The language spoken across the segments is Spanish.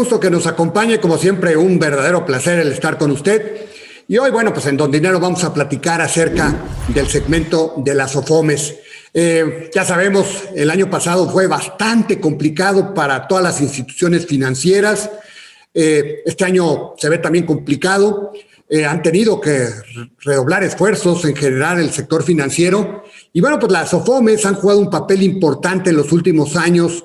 gusto que nos acompañe, como siempre, un verdadero placer el estar con usted. Y hoy, bueno, pues en Don Dinero vamos a platicar acerca del segmento de las OFOMES. Ya sabemos, el año pasado fue bastante complicado para todas las instituciones financieras. Este año se ve también complicado. Han tenido que redoblar esfuerzos en general el sector financiero. Y bueno, pues las OFOMES han jugado un papel importante en los últimos años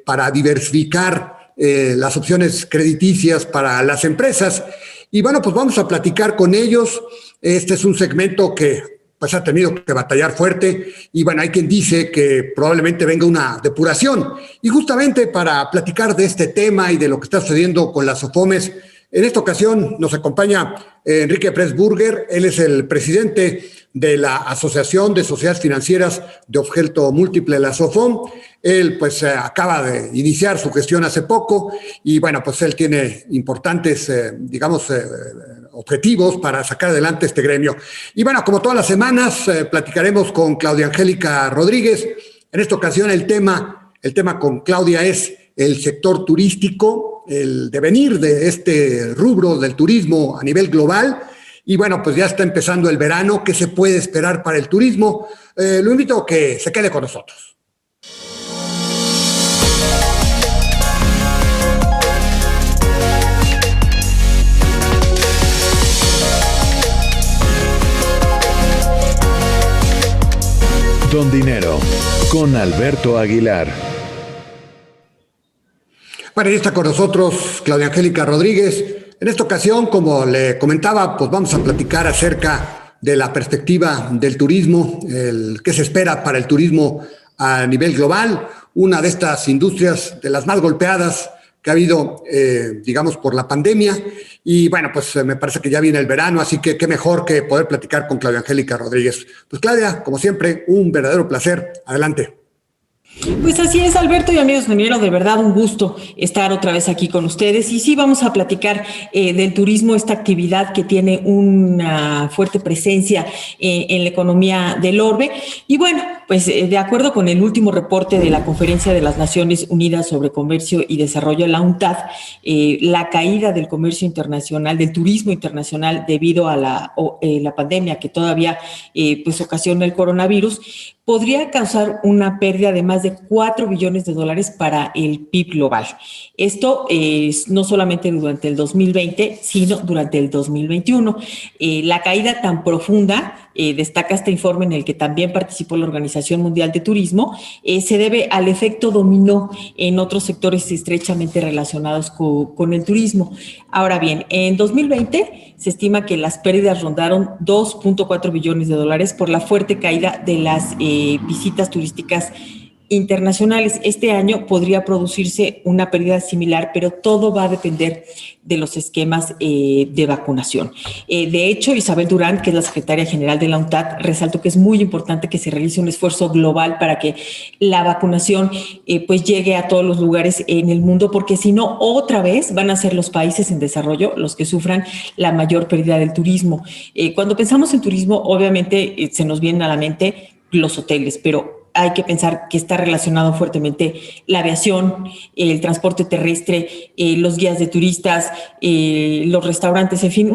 para diversificar las opciones crediticias para las empresas. Y bueno, pues vamos a platicar con ellos. Este es un segmento que pues ha tenido que batallar fuerte y bueno, hay quien dice que probablemente venga una depuración. Y justamente para platicar de este tema y de lo que está sucediendo con las OFOMES, en esta ocasión nos acompaña Enrique Pressburger. Él es el presidente de la Asociación de Sociedades Financieras de Objeto Múltiple, la SOFOM. Él pues acaba de iniciar su gestión hace poco y bueno, pues él tiene importantes, objetivos para sacar adelante este gremio. Y bueno, como todas las semanas, platicaremos con Claudia Angélica Rodríguez. En esta ocasión el tema con Claudia es el sector turístico, el devenir de este rubro del turismo a nivel global. Y bueno, pues ya está empezando el verano. ¿Qué se puede esperar para el turismo? Lo invito a que se quede con nosotros. Don Dinero, con Alberto Aguilar. Bueno, y está con nosotros Claudia Angélica Rodríguez. En esta ocasión, como le comentaba, pues vamos a platicar acerca de la perspectiva del turismo, qué se espera para el turismo a nivel global, una de estas industrias de las más golpeadas que ha habido, por la pandemia. Y bueno, pues me parece que ya viene el verano, así que qué mejor que poder platicar con Claudia Angélica Rodríguez. Pues Claudia, como siempre, un verdadero placer. Adelante. Pues así es, Alberto y amigos mineros, de verdad un gusto estar otra vez aquí con ustedes. Y sí, vamos a platicar del turismo, esta actividad que tiene una fuerte presencia en la economía del orbe. Y bueno, pues de acuerdo con el último reporte de la Conferencia de las Naciones Unidas sobre Comercio y Desarrollo, la UNCTAD, la caída del comercio internacional, del turismo internacional debido a la pandemia que todavía pues ocasiona el coronavirus, podría causar una pérdida de más de 4 billones de dólares para el PIB global. Esto es no solamente durante el 2020, sino durante el 2021. La caída tan profunda, destaca este informe en el que también participó la Organización Mundial de Turismo, se debe al efecto dominó en otros sectores estrechamente relacionados con el turismo. Ahora bien, en 2020 se estima que las pérdidas rondaron 2.4 billones de dólares por la fuerte caída de las visitas turísticas internacionales. Este año podría producirse una pérdida similar, pero todo va a depender de los esquemas de vacunación. De hecho, Isabel Durán, que es la secretaria general de la UNCTAD, resaltó que es muy importante que se realice un esfuerzo global para que la vacunación pues llegue a todos los lugares en el mundo, porque si no, otra vez van a ser los países en desarrollo los que sufran la mayor pérdida del turismo. Cuando pensamos en turismo, obviamente se nos vienen a la mente los hoteles, pero hay que pensar que está relacionado fuertemente la aviación, el transporte terrestre, los guías de turistas, los restaurantes, en fin,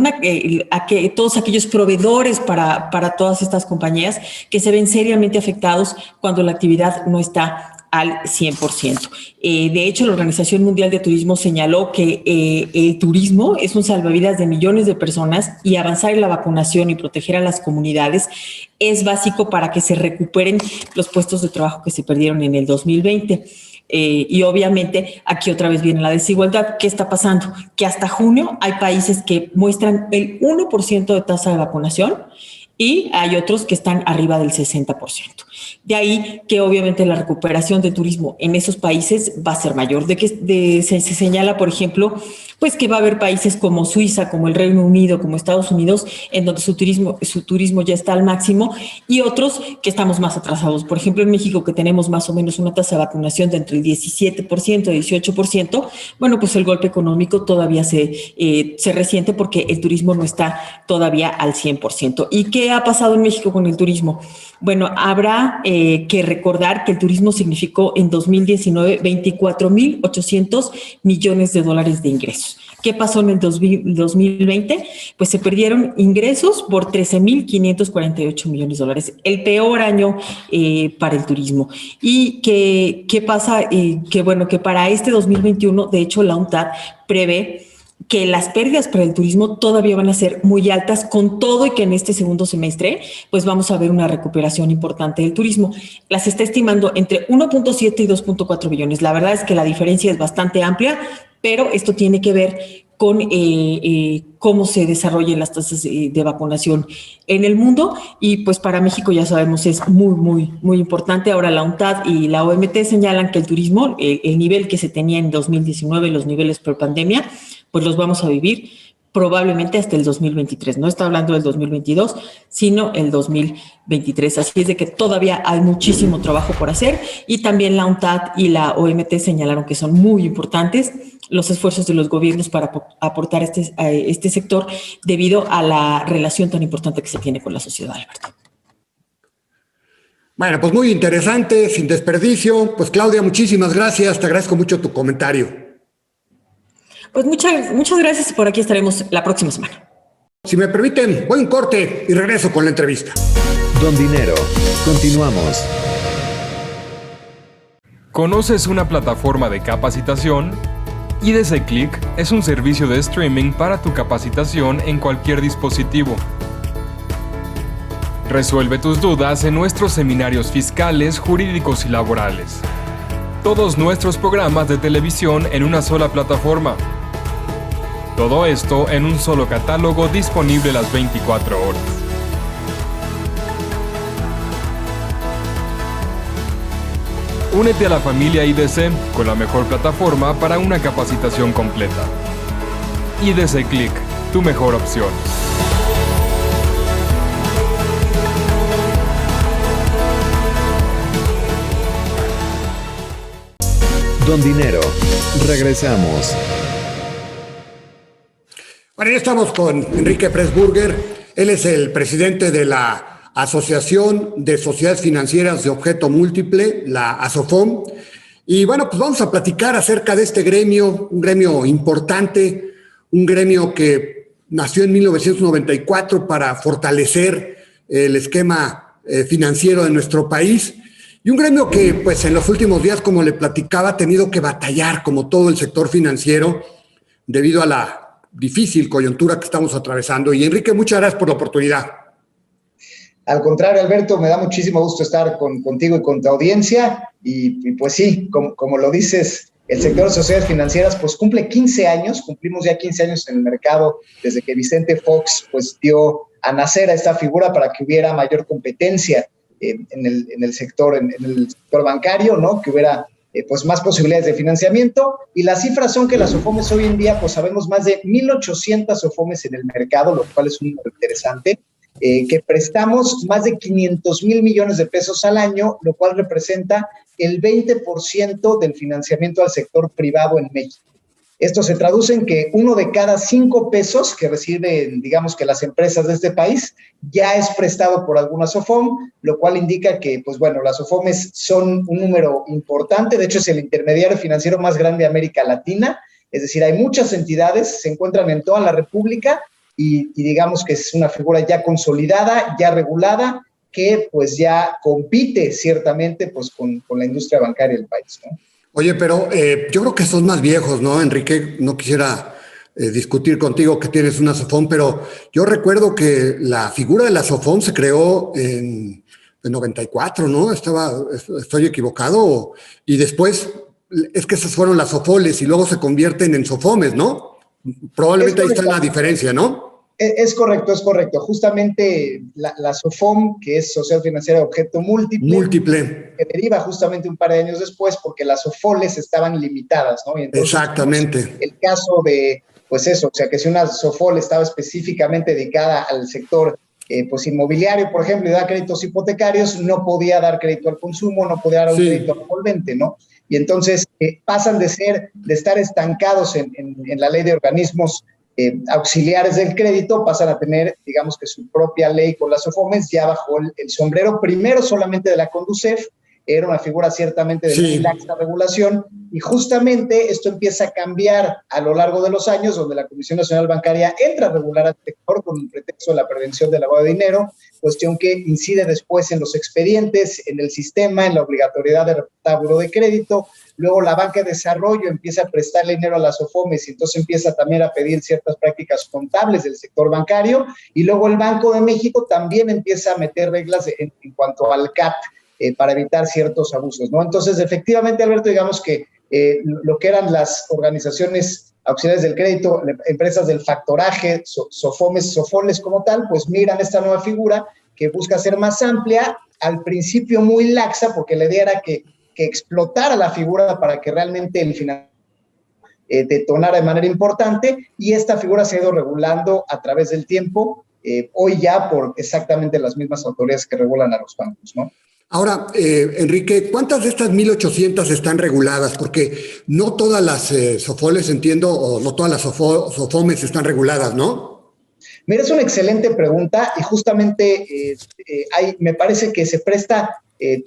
todos aquellos proveedores para todas estas compañías que se ven seriamente afectados cuando la actividad no está al 100%. De hecho, la Organización Mundial de Turismo señaló que el turismo es un salvavidas de millones de personas y avanzar en la vacunación y proteger a las comunidades es básico para que se recuperen los puestos de trabajo que se perdieron en el 2020. Y obviamente aquí otra vez viene la desigualdad. ¿Qué está pasando? Que hasta junio hay países que muestran el 1% de tasa de vacunación y hay otros que están arriba del 60%. De ahí que obviamente la recuperación del turismo en esos países va a ser mayor. Se señala, por ejemplo, pues que va a haber países como Suiza, como el Reino Unido, como Estados Unidos, en donde su turismo ya está al máximo, y otros que estamos más atrasados. Por ejemplo, en México, que tenemos más o menos una tasa de vacunación de entre el 17% y 18%, bueno, pues el golpe económico todavía se resiente porque el turismo no está todavía al 100%. ¿Y qué ha pasado en México con el turismo? Bueno, habrá nada que recordar que el turismo significó en 2019 24.800 millones de dólares de ingresos. ¿Qué pasó en el 2020? Pues se perdieron ingresos por 13.548 millones de dólares, el peor año para el turismo. ¿Y qué pasa? Que para este 2021, de hecho, la UNTAD prevé que las pérdidas para el turismo todavía van a ser muy altas, con todo y que en este segundo semestre pues vamos a ver una recuperación importante del turismo. Las está estimando entre 1.7 y 2.4 billones. La verdad es que la diferencia es bastante amplia, pero esto tiene que ver con cómo se desarrollan las tasas de vacunación en el mundo, y pues para México ya sabemos es muy, muy, muy importante. Ahora la UNTAD y la OMT señalan que el turismo, el nivel que se tenía en 2019, los niveles pre-pandemia, pues los vamos a vivir probablemente hasta el 2023. No está hablando del 2022, sino el 2023. Así es de que todavía hay muchísimo trabajo por hacer, y también la UNTAD y la OMT señalaron que son muy importantes los esfuerzos de los gobiernos para aportar a este sector debido a la relación tan importante que se tiene con la sociedad, Alberto. Bueno, pues muy interesante, sin desperdicio. Pues Claudia, muchísimas gracias, te agradezco mucho tu comentario. Pues muchas gracias, y por aquí estaremos la próxima semana. Si me permiten, voy a un corte y regreso con la entrevista. Don Dinero, continuamos. ¿Conoces una plataforma de capacitación? IDC Click es un servicio de streaming para tu capacitación en cualquier dispositivo. Resuelve tus dudas en nuestros seminarios fiscales, jurídicos y laborales. Todos nuestros programas de televisión en una sola plataforma. Todo esto en un solo catálogo disponible las 24 horas. Únete a la familia IDC con la mejor plataforma para una capacitación completa. IDC Click, tu mejor opción. Don Dinero, regresamos. Bueno, ya estamos con Enrique Pressburger. Él es el presidente de la Asociación de Sociedades Financieras de Objeto Múltiple, la ASOFOM. Y bueno, pues vamos a platicar acerca de este gremio, un gremio importante, un gremio que nació en 1994 para fortalecer el esquema financiero de nuestro país. Y un gremio que, pues, en los últimos días, como le platicaba, ha tenido que batallar, como todo el sector financiero, debido a la difícil coyuntura que estamos atravesando. Y Enrique, muchas gracias por la oportunidad. Al contrario, Alberto, me da muchísimo gusto estar contigo y con tu audiencia. Y pues sí, como lo dices, el sector de sociedades financieras pues cumple 15 años, cumplimos ya 15 años en el mercado desde que Vicente Fox pues dio a nacer a esta figura para que hubiera mayor competencia en el sector bancario, ¿no? Que hubiera pues más posibilidades de financiamiento. Y las cifras son que las SOFOMES hoy en día pues sabemos más de 1,800 SOFOMES en el mercado, lo cual es un número interesante. Que prestamos más de 500,000 millones de pesos al año, lo cual representa el 20% del financiamiento al sector privado en México. Esto se traduce en que 1 de cada 5 pesos que reciben, digamos que las empresas de este país, ya es prestado por alguna SOFOM, lo cual indica que, pues bueno, las SOFOMES son un número importante. De hecho, es el intermediario financiero más grande de América Latina. Es decir, hay muchas entidades, se encuentran en toda la República, y digamos que es una figura ya consolidada, ya regulada, que pues ya compite ciertamente pues con la industria bancaria del país, ¿no? Oye, pero yo creo que son más viejos, ¿no, Enrique? No quisiera discutir contigo que tienes una SOFOM, pero yo recuerdo que la figura de la SOFOM se creó en 94, ¿no? ¿Estoy equivocado? Y después es que esas fueron las SOFOLES y luego se convierten en SOFOMES, ¿no? Probablemente ahí está la diferencia, ¿no? Es correcto, es correcto. Justamente la SOFOM, que es Sociedad Financiera de Objeto Múltiple, que deriva justamente un par de años después porque las SOFOLES estaban limitadas, ¿no? Y entonces, exactamente. Pues, el caso de, pues eso, o sea, que si una SOFOL estaba específicamente dedicada al sector pues inmobiliario, por ejemplo, y da créditos hipotecarios, no podía dar crédito al consumo, no podía dar un crédito revolvente, ¿no? Y entonces pasan de estar estancados en la ley de organismos auxiliares del crédito pasan a tener, digamos que su propia ley con las SOFOMES, ya bajo el sombrero primero solamente de la CONDUCEF. Era una figura ciertamente de muy laxa regulación, y justamente esto empieza a cambiar a lo largo de los años, donde la Comisión Nacional Bancaria entra a regular al sector con un pretexto de la prevención del lavado de dinero, cuestión que incide después en los expedientes, en el sistema, en la obligatoriedad de reportar buró de crédito. Luego la banca de desarrollo empieza a prestarle dinero a las SOFOMES, y entonces empieza también a pedir ciertas prácticas contables del sector bancario, y luego el Banco de México también empieza a meter reglas en cuanto al CAT, para evitar ciertos abusos, ¿no? Entonces, efectivamente, Alberto, digamos que lo que eran las organizaciones auxiliares del crédito, empresas del factoraje, SOFOMES, SOFOLES como tal, pues miran esta nueva figura que busca ser más amplia, al principio muy laxa, porque la idea era que explotara la figura para que realmente el financiamiento detonara de manera importante, y esta figura se ha ido regulando a través del tiempo, hoy ya por exactamente las mismas autoridades que regulan a los bancos, ¿no? Ahora, Enrique, ¿cuántas de estas 1,800 están reguladas? Porque no todas las SOFOLES, entiendo, o no todas las SOFOMES están reguladas, ¿no? Mira, es una excelente pregunta, y justamente me parece que se presta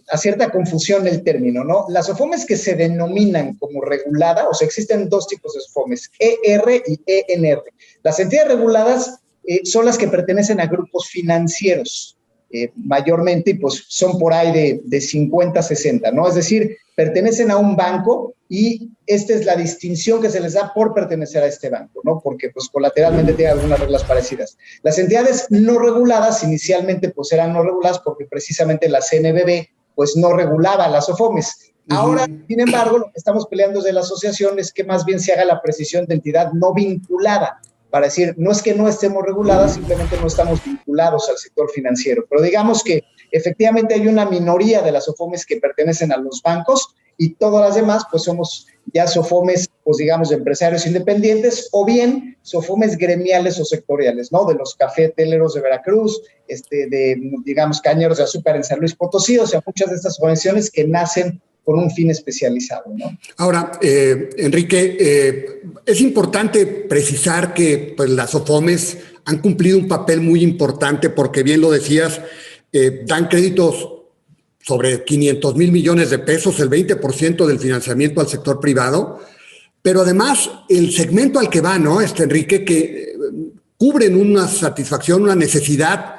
a cierta confusión el término, ¿no? Las SOFOMES que se denominan como regulada, o sea, existen dos tipos de SOFOMES, ER y ENR. Las entidades reguladas son las que pertenecen a grupos financieros, mayormente, y pues son por ahí de 50 a 60, ¿no? Es decir, pertenecen a un banco, y esta es la distinción que se les da por pertenecer a este banco, ¿no? Porque pues colateralmente tienen algunas reglas parecidas. Las entidades no reguladas inicialmente pues eran no reguladas porque precisamente la CNBV pues no regulaba las SOFOMES. Ahora, sin embargo, lo que estamos peleando desde la asociación es que más bien se haga la precisión de entidad no vinculada, para decir, no es que no estemos reguladas, simplemente no estamos vinculados al sector financiero. Pero digamos que efectivamente hay una minoría de las SOFOMES que pertenecen a los bancos, y todas las demás pues somos ya SOFOMES, pues digamos, de empresarios independientes, o bien SOFOMES gremiales o sectoriales, ¿no? De los cafeteleros de Veracruz, de, digamos, cañeros de azúcar en San Luis Potosí, o sea, muchas de estas organizaciones que nacen con un fin especializado, ¿no? Ahora, Enrique, es importante precisar que pues, las SOFOMES han cumplido un papel muy importante, porque bien lo decías, dan créditos sobre 500,000 millones de pesos, el 20% del financiamiento al sector privado, pero además el segmento al que va, ¿no, Enrique? Que cubren una satisfacción, una necesidad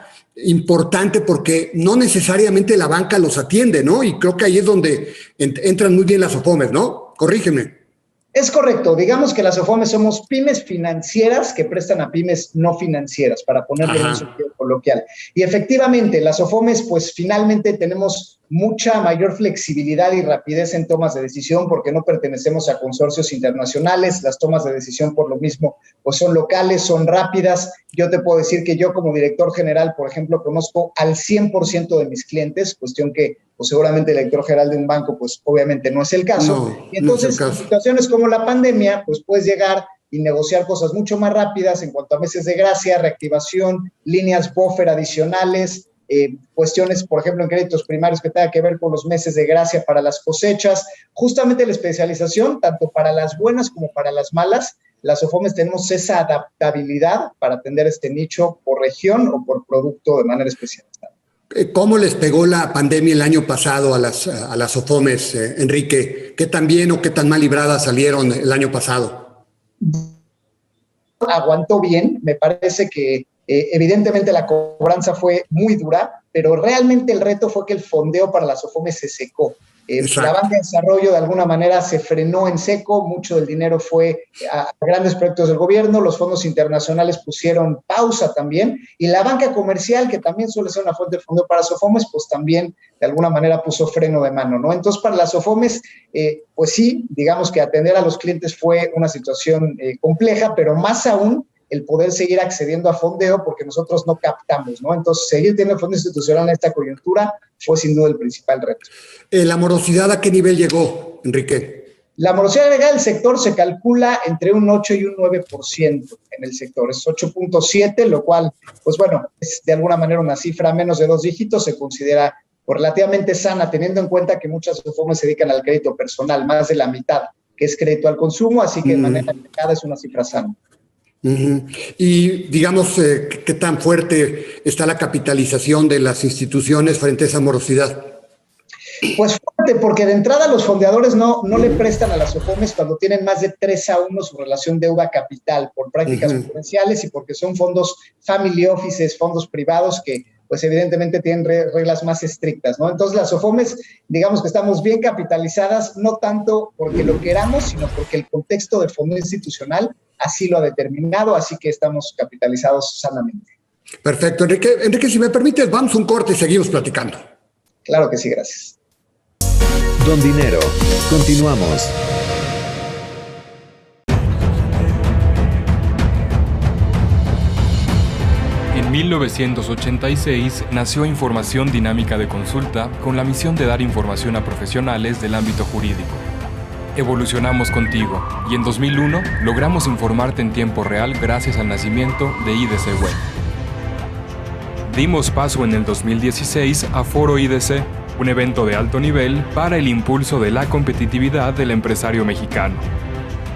importante, porque no necesariamente la banca los atiende, ¿no? Y creo que ahí es donde entran muy bien las SOFOMES, ¿no? Corrígeme. Es correcto. Digamos que las SOFOMES somos pymes financieras que prestan a pymes no financieras, para ponerle en un sentido coloquial. Y efectivamente, las SOFOMES, pues finalmente tenemos mucha mayor flexibilidad y rapidez en tomas de decisión, porque no pertenecemos a consorcios internacionales. Las tomas de decisión, por lo mismo, pues son locales, son rápidas. Yo te puedo decir que yo, como director general, por ejemplo, conozco al 100% de mis clientes, cuestión que pues seguramente el director general de un banco, pues obviamente no es el caso. No, y entonces, no es el caso. En situaciones como la pandemia, pues puedes llegar y negociar cosas mucho más rápidas en cuanto a meses de gracia, reactivación, líneas buffer adicionales, cuestiones, por ejemplo, en créditos primarios que tengan que ver con los meses de gracia para las cosechas. Justamente la especialización, tanto para las buenas como para las malas, las SOFOMES tenemos esa adaptabilidad para atender este nicho por región o por producto de manera especializada. ¿Cómo les pegó la pandemia el año pasado a las SOFOMES, Enrique? ¿Qué tan bien o qué tan mal libradas salieron el año pasado? Aguantó bien, me parece que evidentemente la cobranza fue muy dura, pero realmente el reto fue que el fondeo para las SOFOMES se secó. La banca de desarrollo de alguna manera se frenó en seco, mucho del dinero fue a grandes proyectos del gobierno, los fondos internacionales pusieron pausa también, y la banca comercial, que también suele ser una fuente de fondeo para SOFOMES, pues también de alguna manera puso freno de mano, ¿no? Entonces, para las SOFOMES, pues sí, digamos que atender a los clientes fue una situación compleja, pero más aún el poder seguir accediendo a fondeo, porque nosotros no captamos, ¿no? Entonces, seguir teniendo fondo institucional en esta coyuntura fue sin duda el principal reto. ¿La morosidad a qué nivel llegó, Enrique? La morosidad legal del sector se calcula entre un 8 y un 9% en el sector. Es 8.7, lo cual, pues bueno, es de alguna manera una cifra menos de 2 dígitos, se considera relativamente sana, teniendo en cuenta que muchas SOFOMES se dedican al crédito personal, más de la mitad, que es crédito al consumo, así que de manera aplicada es una cifra sana. Uh-huh. Y digamos, ¿qué tan fuerte está la capitalización de las instituciones frente a esa morosidad? Pues fuerte, porque de entrada los fondeadores no le prestan a las SOFOMES cuando tienen más de 3-1 su relación deuda-capital por prácticas comerciales y porque son fondos family offices, fondos privados que pues evidentemente tienen reglas más estrictas, ¿no? Entonces las SOFOMES, digamos que estamos bien capitalizadas, no tanto porque lo queramos, sino porque el contexto del fondo institucional así lo ha determinado, así que estamos capitalizados sanamente. Perfecto. Enrique, si me permites, vamos a un corte y seguimos platicando. Claro que sí, gracias. Don Dinero, continuamos. En 1986 nació Información Dinámica de Consulta con la misión de dar información a profesionales del ámbito jurídico. Evolucionamos contigo y en 2001 logramos informarte en tiempo real gracias al nacimiento de IDC Web. Dimos paso en el 2016 a Foro IDC, un evento de alto nivel para el impulso de la competitividad del empresario mexicano.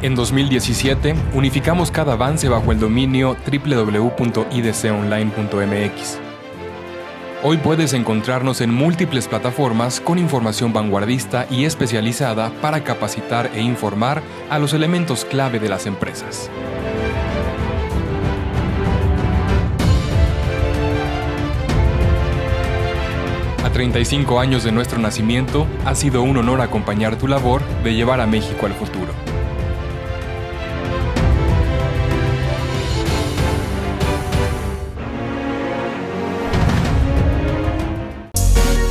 En 2017, unificamos cada avance bajo el dominio www.idconline.mx. Hoy puedes encontrarnos en múltiples plataformas con información vanguardista y especializada para capacitar e informar a los elementos clave de las empresas. A 35 años de nuestro nacimiento, ha sido un honor acompañar tu labor de llevar a México al futuro.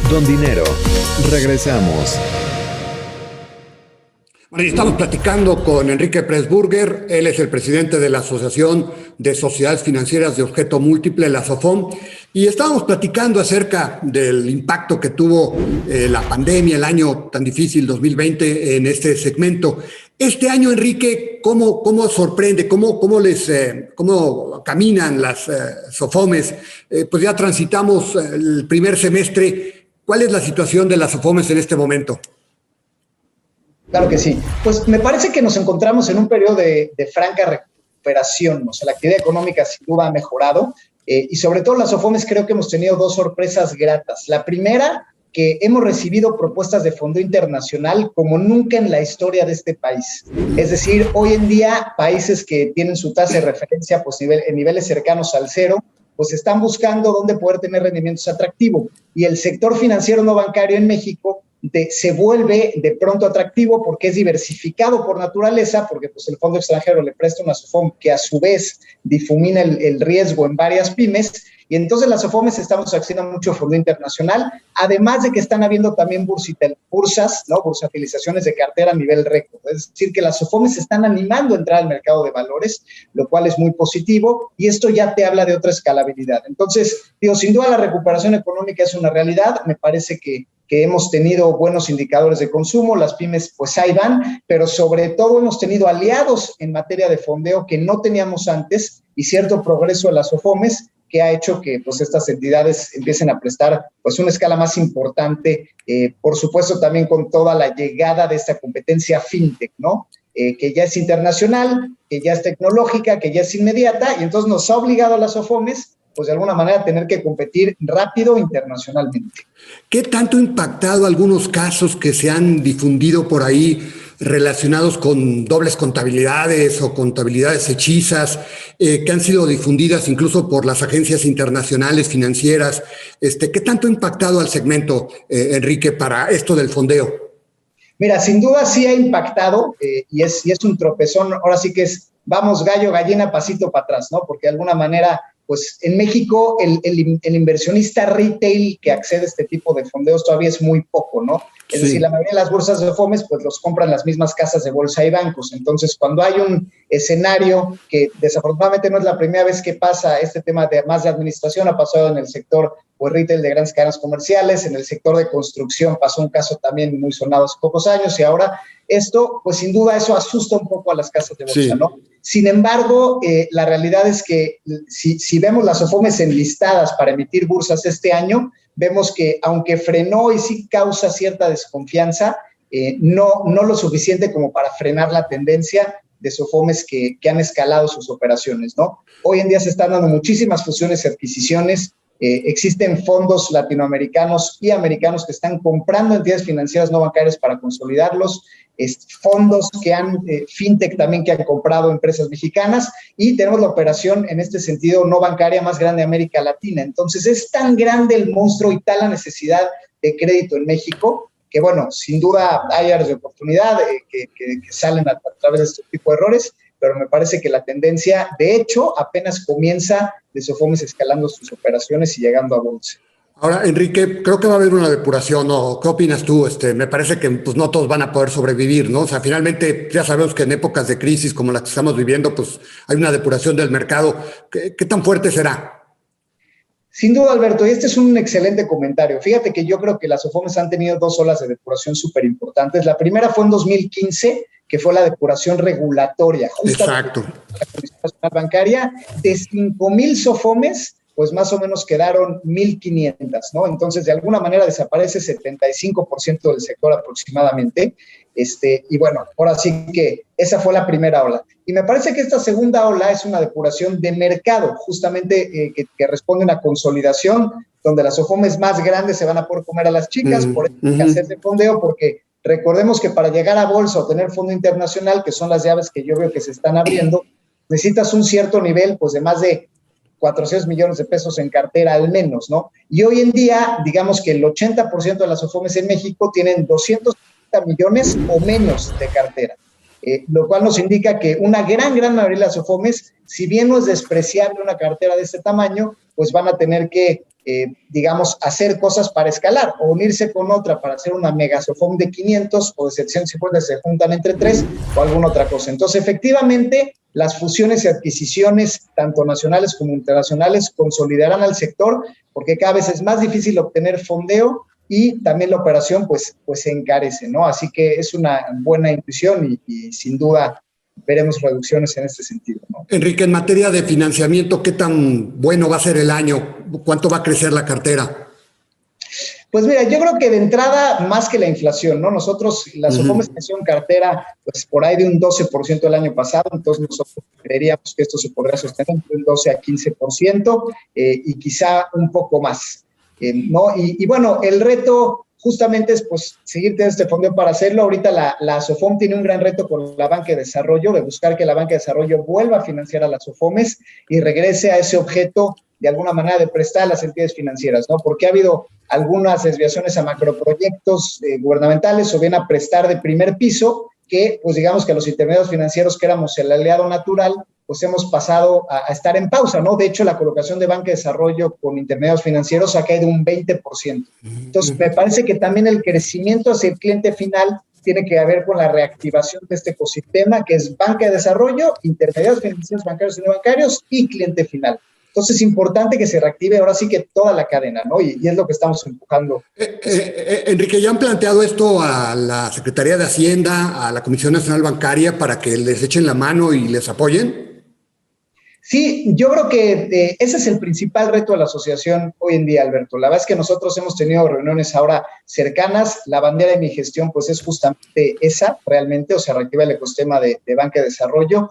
Don Dinero, regresamos. Bueno, y estamos platicando con Enrique Pressburger. Él es el presidente de la Asociación de Sociedades Financieras de Objeto Múltiple, la SOFOM, y estábamos platicando acerca del impacto que tuvo la pandemia, el año tan difícil 2020 en este segmento. Este año, Enrique, ¿cómo sorprende? ¿Cómo caminan las SOFOMES? Pues ya transitamos el primer semestre. ¿Cuál es la situación de las SOFOMES en este momento? Claro que sí. Pues me parece que nos encontramos en un periodo de franca recuperación. O sea, la actividad económica sin duda ha mejorado y sobre todo las SOFOMES creo que hemos tenido dos sorpresas gratas. La primera, que hemos recibido propuestas de fondo internacional como nunca en la historia de este país. Es decir, hoy en día países que tienen su tasa de referencia pues, en niveles cercanos al cero, pues están buscando dónde poder tener rendimientos atractivos. Y el sector financiero no bancario en México se vuelve de pronto atractivo porque es diversificado por naturaleza, porque pues, el fondo extranjero le presta una SOFOM que a su vez difumina el riesgo en varias pymes, y entonces las SOFOMES estamos accediendo a mucho fondo internacional, además de que están habiendo también bursas, ¿no? Bursatilizaciones de cartera a nivel récord. Es decir, que las SOFOMES se están animando a entrar al mercado de valores, lo cual es muy positivo, y esto ya te habla de otra escalabilidad. Entonces, digo, sin duda la recuperación económica es una realidad. Me parece que hemos tenido buenos indicadores de consumo, las pymes pues ahí van, pero sobre todo hemos tenido aliados en materia de fondeo que no teníamos antes y cierto progreso de las SOFOMES que ha hecho que pues estas entidades empiecen a prestar pues una escala más importante, por supuesto también con toda la llegada de esta competencia fintech, ¿no? Que ya es internacional, que ya es tecnológica, que ya es inmediata, y entonces nos ha obligado a las SOFOMES pues de alguna manera tener que competir rápido internacionalmente. ¿Qué tanto ha impactado algunos casos que se han difundido por ahí relacionados con dobles contabilidades o contabilidades hechizas, que han sido difundidas incluso por las agencias internacionales financieras? ¿Qué tanto ha impactado al segmento, Enrique, para esto del fondeo? Mira, sin duda sí ha impactado y es un tropezón. Ahora sí que es, vamos gallo, gallina, pasito para atrás, ¿no? Porque de alguna manera, pues en México el inversionista retail que accede a este tipo de fondeos todavía es muy poco, ¿no? Es decir, la mayoría de las bolsas de SOFOMES pues los compran las mismas casas de bolsa y bancos. Entonces, cuando hay un escenario que desafortunadamente no es la primera vez que pasa este tema de más de administración, ha pasado en el sector pues retail de grandes cadenas comerciales, en el sector de construcción pasó un caso también muy sonado hace pocos años y ahora esto, pues sin duda eso asusta un poco a las casas de bolsa, ¿no? Sin embargo, la realidad es que si vemos las SOFOMES enlistadas para emitir bursas este año, vemos que aunque frenó y sí causa cierta desconfianza, no lo suficiente como para frenar la tendencia de SOFOMES que han escalado sus operaciones, ¿no? Hoy en día se están dando muchísimas fusiones y adquisiciones. Existen fondos latinoamericanos y americanos que están comprando entidades financieras no bancarias para consolidarlos, fondos que fintech también que han comprado empresas mexicanas, y tenemos la operación en este sentido no bancaria más grande de América Latina. Entonces es tan grande el monstruo y tal la necesidad de crédito en México que, bueno, sin duda hay áreas de oportunidad que salen a través de este tipo de errores, pero me parece que la tendencia, de hecho, apenas comienza de SOFOMES escalando sus operaciones y llegando a bolsa. Ahora, Enrique, creo que va a haber una depuración, ¿no? ¿Qué opinas tú? Me parece que pues, no todos van a poder sobrevivir, ¿no? O sea, finalmente ya sabemos que en épocas de crisis como la que estamos viviendo, pues hay una depuración del mercado. ¿Qué tan fuerte será? Sin duda, Alberto, y este es un excelente comentario. Fíjate que yo creo que las SOFOMES han tenido 2 olas de depuración súper importantes. La primera fue en 2015, que fue la depuración regulatoria. Exacto. La Comisión Nacional Bancaria, de 5,000 SOFOMES, pues más o menos quedaron 1,500, ¿no? Entonces, de alguna manera desaparece 75% del sector aproximadamente. Y bueno, ahora sí que esa fue la primera ola. Y me parece que esta segunda ola es una depuración de mercado, justamente que responde a una consolidación, donde las SOFOMES más grandes se van a poder comer a las chicas, por eso hay que hacer de fondeo, porque recordemos que para llegar a bolsa o tener fondo internacional, que son las llaves que yo veo que se están abriendo, necesitas un cierto nivel, pues de más de 400 millones de pesos en cartera al menos, ¿no? Y hoy en día, digamos que el 80% de las SOFOMES en México tienen 250 millones o menos de cartera, lo cual nos indica que una gran mayoría de las SOFOMES, si bien no es despreciable una cartera de este tamaño, pues van a tener que, digamos, hacer cosas para escalar o unirse con otra para hacer una mega SOFOM de 500 o de 750, se juntan entre 3 o alguna otra cosa. Entonces, efectivamente, las fusiones y adquisiciones, tanto nacionales como internacionales, consolidarán al sector porque cada vez es más difícil obtener fondeo y también la operación pues se encarece, ¿no? Así que es una buena intuición y sin duda veremos reducciones en este sentido, ¿no? Enrique, en materia de financiamiento, ¿qué tan bueno va a ser el año? ¿Cuánto va a crecer la cartera? Pues mira, yo creo que de entrada, más que la inflación, ¿no? Nosotros, la SOFOMES creció en cartera, pues por ahí de un 12% el año pasado, entonces nosotros creeríamos que esto se podrá sostener entre un 12 a 15% y quizá un poco más, ¿no? Y bueno, el reto justamente es pues seguir teniendo este fondo para hacerlo. Ahorita la SOFOM tiene un gran reto con la banca de desarrollo, de buscar que la banca de desarrollo vuelva a financiar a las SOFOMES y regrese a ese objeto de alguna manera de prestar a las entidades financieras, ¿no? Porque ha habido algunas desviaciones a macroproyectos gubernamentales o bien a prestar de primer piso que, pues digamos que los intermediarios financieros que éramos el aliado natural, pues hemos pasado a estar en pausa, ¿no? De hecho, la colocación de banca de desarrollo con intermediarios financieros ha caído un 20%. Entonces, me parece que también el crecimiento hacia el cliente final tiene que ver con la reactivación de este ecosistema, que es banca de desarrollo, intermediarios financieros bancarios y no bancarios y cliente final. Entonces es importante que se reactive ahora sí que toda la cadena, ¿no? Y es lo que estamos empujando. Enrique, ¿ya han planteado esto a la Secretaría de Hacienda, a la Comisión Nacional Bancaria para que les echen la mano y les apoyen? Sí, yo creo que ese es el principal reto de la asociación hoy en día, Alberto. La verdad es que nosotros hemos tenido reuniones ahora cercanas. La bandera de mi gestión, pues, es justamente esa, realmente, o sea, reactiva el ecosistema de banca de desarrollo,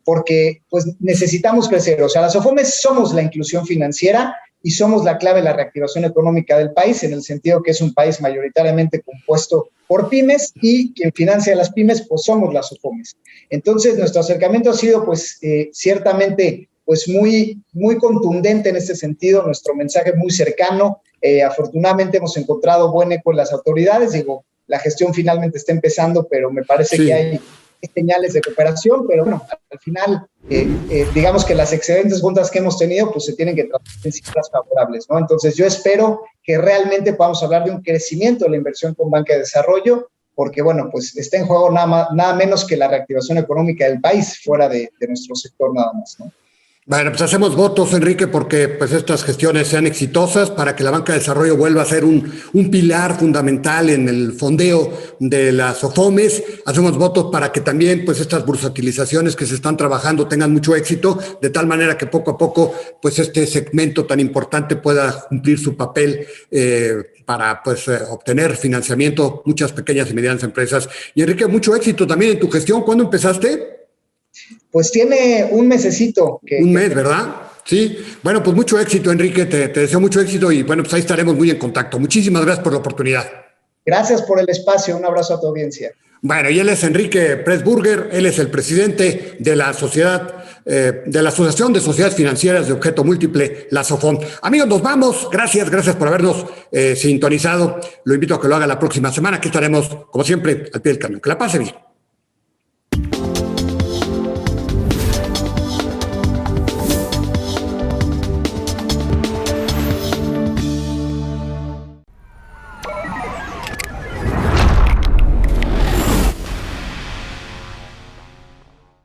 porque, pues, necesitamos crecer. O sea, las SOFOMES somos la inclusión financiera y somos la clave de la reactivación económica del país, en el sentido que es un país mayoritariamente compuesto por pymes y quien financia a las pymes, pues somos las SOFOMES. Entonces, nuestro acercamiento ha sido, pues, ciertamente, pues, muy contundente en este sentido, nuestro mensaje muy cercano. Afortunadamente, hemos encontrado buen eco en las autoridades. Digo, la gestión finalmente está empezando, pero me parece que hay señales de cooperación, pero bueno, al final, digamos que las excelentes juntas que hemos tenido, pues se tienen que traducir en cifras favorables, ¿no? Entonces yo espero que realmente podamos hablar de un crecimiento de la inversión con banca de desarrollo, porque bueno, pues está en juego nada menos que la reactivación económica del país, fuera de nuestro sector nada más, ¿no? Bueno, pues hacemos votos, Enrique, porque pues estas gestiones sean exitosas para que la banca de desarrollo vuelva a ser un pilar fundamental en el fondeo de las SOFOMES. Hacemos votos para que también pues estas bursatilizaciones que se están trabajando tengan mucho éxito, de tal manera que poco a poco pues este segmento tan importante pueda cumplir su papel para pues obtener financiamiento, muchas pequeñas y medianas empresas. Y Enrique, mucho éxito también en tu gestión. ¿Cuándo empezaste? Pues tiene un mesecito. Un mes, ¿verdad? Sí. Bueno, pues mucho éxito, Enrique. Te deseo mucho éxito y bueno, pues ahí estaremos muy en contacto. Muchísimas gracias por la oportunidad. Gracias por el espacio. Un abrazo a tu audiencia. Bueno, y él es Enrique Pressburger, él es el presidente de la sociedad, de la Asociación de Sociedades Financieras de Objeto Múltiple, la SOFOM. Amigos, nos vamos. Gracias por habernos sintonizado. Lo invito a que lo haga la próxima semana, que estaremos, como siempre, al pie del cañón. Que la pase bien.